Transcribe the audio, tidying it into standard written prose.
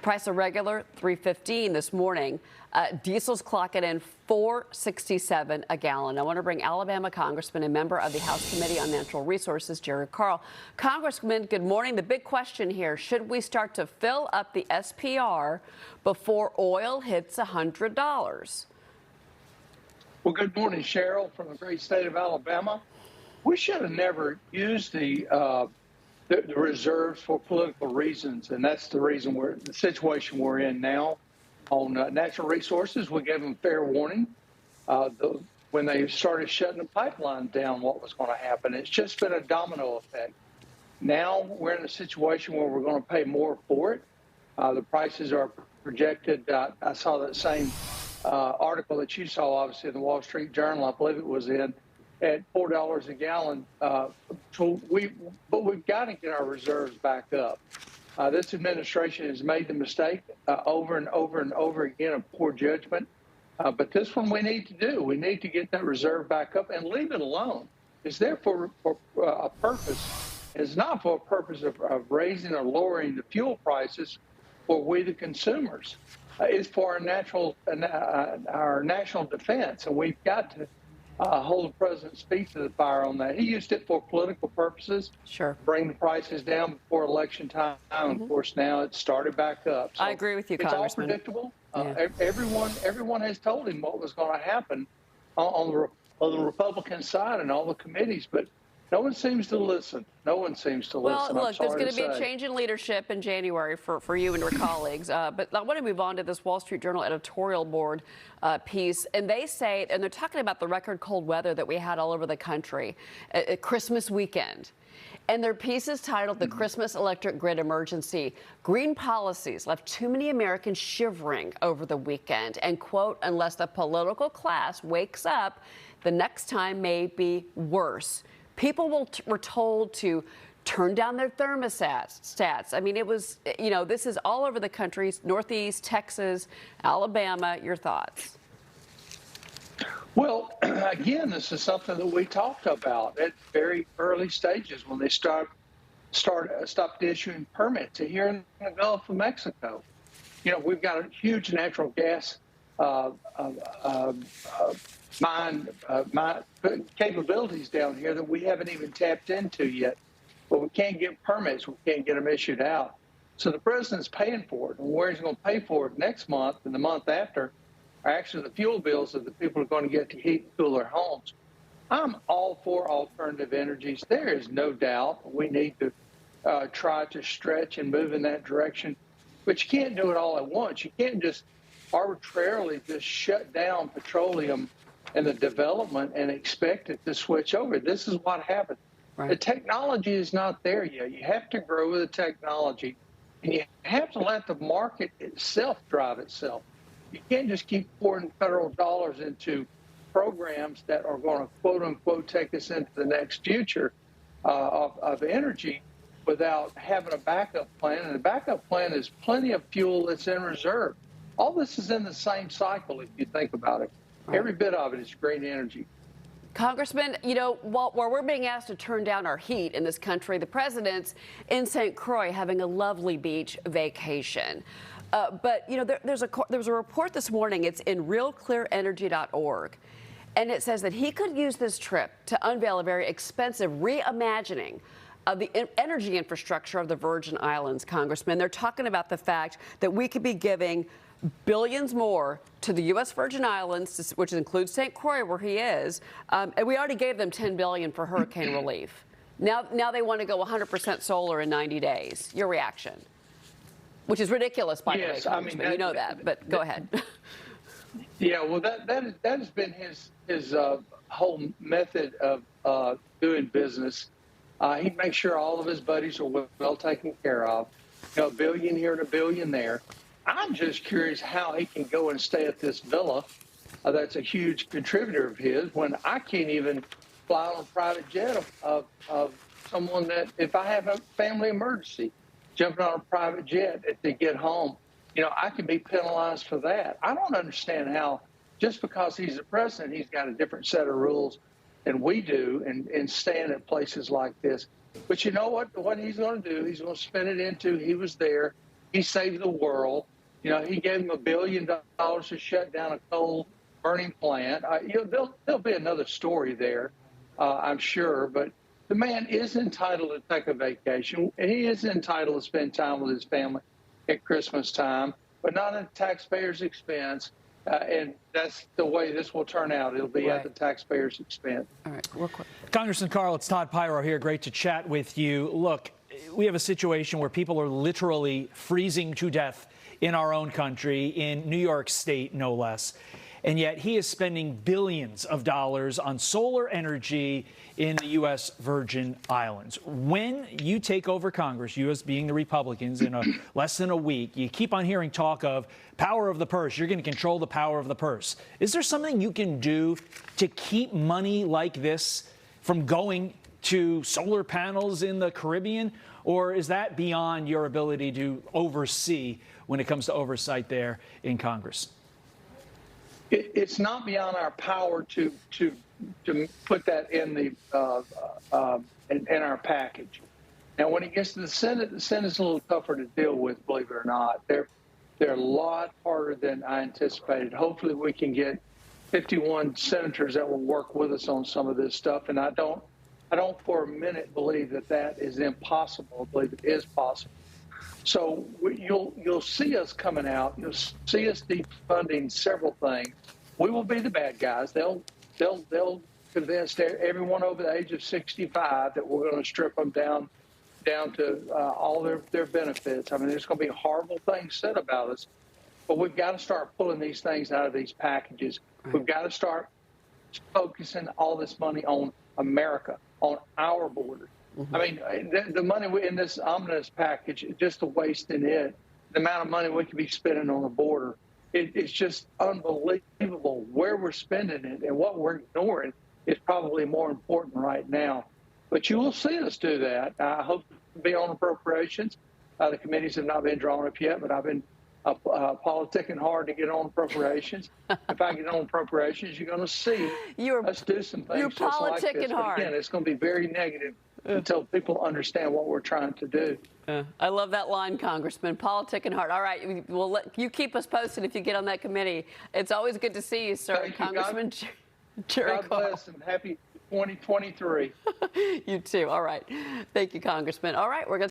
price of regular $3.15 this morning. Diesel's clocking in $4.67 a gallon. I want to bring Alabama Congressman and member of the House Committee on Natural Resources, Jerry Carl. Congressman, good morning. The big question here, should we start to fill up the SPR before oil hits $100? Well, good morning, Cheryl, from the great state of Alabama. We should have never used the reserves for political reasons, and that's the reason the situation we're in now. On natural resources, we gave them fair warning when they started shutting the pipeline down what was going to happen. It's just been a domino effect. Now we're in a situation where we're going to pay more for it. The prices are projected. I saw that same article that you saw, obviously, in the Wall Street Journal, I believe it was in, at $4 a gallon. But we've got to get our reserves back up. This administration has made the mistake over and over and over again of poor judgment. But this one we need to do. We need to get that reserve back up and leave it alone. It's there for a purpose. It's not for a purpose of raising or lowering the fuel prices for we, the consumers. It's for our national defense. And we've got to hold the president's feet to the fire on that. He used it for political purposes. Sure. Bring the prices down before election time. Of course, now it's started back up. So I agree with you, Congressman. It's all predictable. Everyone has told him what was going to happen on the Republican side and all the committees, but no one seems to listen. No one seems to listen. Well, look, there's going to be a change in leadership in January for you and your colleagues. But I want to move on to this Wall Street Journal editorial board piece. And they say, and they're talking about the record cold weather that we had all over the country at Christmas weekend. And their piece is titled The Christmas Electric Grid Emergency. Green policies left too many Americans shivering over the weekend. And, quote, unless the political class wakes up, the next time may be worse. People were told to turn down their thermostats. I mean, it was, this is all over the country, Northeast, Texas, Alabama. Your thoughts? Well, again, this is something that we talked about at very early stages when they stopped issuing permits here in the Gulf of Mexico. We've got a huge natural gas mine capabilities down here that we haven't even tapped into yet. But we can't get permits. We can't get them issued out. So the president's paying for it. And where he's going to pay for it next month and the month after are actually the fuel bills that the people are going to get to heat and cool their homes. I'm all for alternative energies. There is no doubt we need to try to stretch and move in that direction. But you can't do it all at once. You can't just arbitrarily just shut down petroleum and the development and expect it to switch over. This is what happened. Right. The technology is not there yet. You have to grow with the technology, and you have to let the market itself drive itself. You can't just keep pouring federal dollars into programs that are going to, quote unquote, take us into the next future of energy without having a backup plan. And the backup plan is plenty of fuel that's in reserve. All this is in the same cycle, if you think about it. Right. Every bit of it is green energy. Congressman, while we're being asked to turn down our heat in this country, the president's in St. Croix having a lovely beach vacation. But there's a report this morning. It's in realclearenergy.org. And it says that he could use this trip to unveil a very expensive reimagining of the energy infrastructure of the Virgin Islands, Congressman. They're talking about the fact that we could be giving billions more to the U.S. Virgin Islands, which includes St. Croix, where he is, and we already gave them $10 billion for hurricane relief. Now they want to go 100% solar in 90 days. Your reaction? Which is ridiculous, by the way, Congressman. You know that, but go ahead. Yeah, well, that has been his whole method of doing business. He makes sure all of his buddies are well taken care of. A billion here and a billion there. I'm just curious how he can go and stay at this villa that's a huge contributor of his when I can't even fly on a private jet of someone that, if I have a family emergency, jumping on a private jet to get home, I could be penalized for that. I don't understand how, just because he's the president, he's got a different set of rules than we do and staying at places like this. But you know what he's going to do? He's going to spin it into he was there He saved the world. You know, he gave them $1 billion to shut down a coal burning plant. There'll be another story there, I'm sure. But the man is entitled to take a vacation. He is entitled to spend time with his family at Christmas time, but not at the taxpayers' expense. And that's the way this will turn out. It'll be at the taxpayers' expense. All right, real quick. Congressman Carl, it's Todd Pyro here. Great to chat with you. Look, we have a situation where people are literally freezing to death in our own country, in New York State, no less. And yet he is spending billions of dollars on solar energy in the U.S. Virgin Islands. When you take over Congress, you as being the Republicans, in less than a week, you keep on hearing talk of power of the purse. You're going to control the power of the purse. Is there something you can do to keep money like this from going to solar panels in the Caribbean? Or is that beyond your ability to oversee when it comes to oversight there in Congress? It's not beyond our power to put that in our package. Now, when it gets to the Senate's a little tougher to deal with, believe it or not. They're a lot harder than I anticipated. Hopefully, we can get 51 senators that will work with us on some of this stuff. And I don't for a minute believe that is impossible. I believe it is possible. So you'll see us coming out. You'll see us defunding several things. We will be the bad guys. They'll convince everyone over the age of 65 that we're going to strip them down to all their benefits. I mean, there's going to be horrible things said about us, but we've got to start pulling these things out of these packages. Right. We've got to start focusing all this money on America, on our borders. Mm-hmm. I mean, the money in this omnibus package, just the waste in it, the amount of money we could be spending on the border, it's just unbelievable where we're spending it, and what we're ignoring is probably more important right now. But you will see us do that. I hope to be on appropriations. The committees have not been drawn up yet, but I've been politicking hard to get on appropriations. If I get on appropriations, you're going to see us do some things you're just like this. politicking hard. But again, it's going to be very negative until people understand what we're trying to do. I love that line, Congressman. Politicking hard. All right, we'll let you keep us posted if you get on that committee. It's always good to see you, sir. Thank Congressman you, Jerry God bless and happy 2023. You too. All right. Thank you, Congressman. All right, we're going to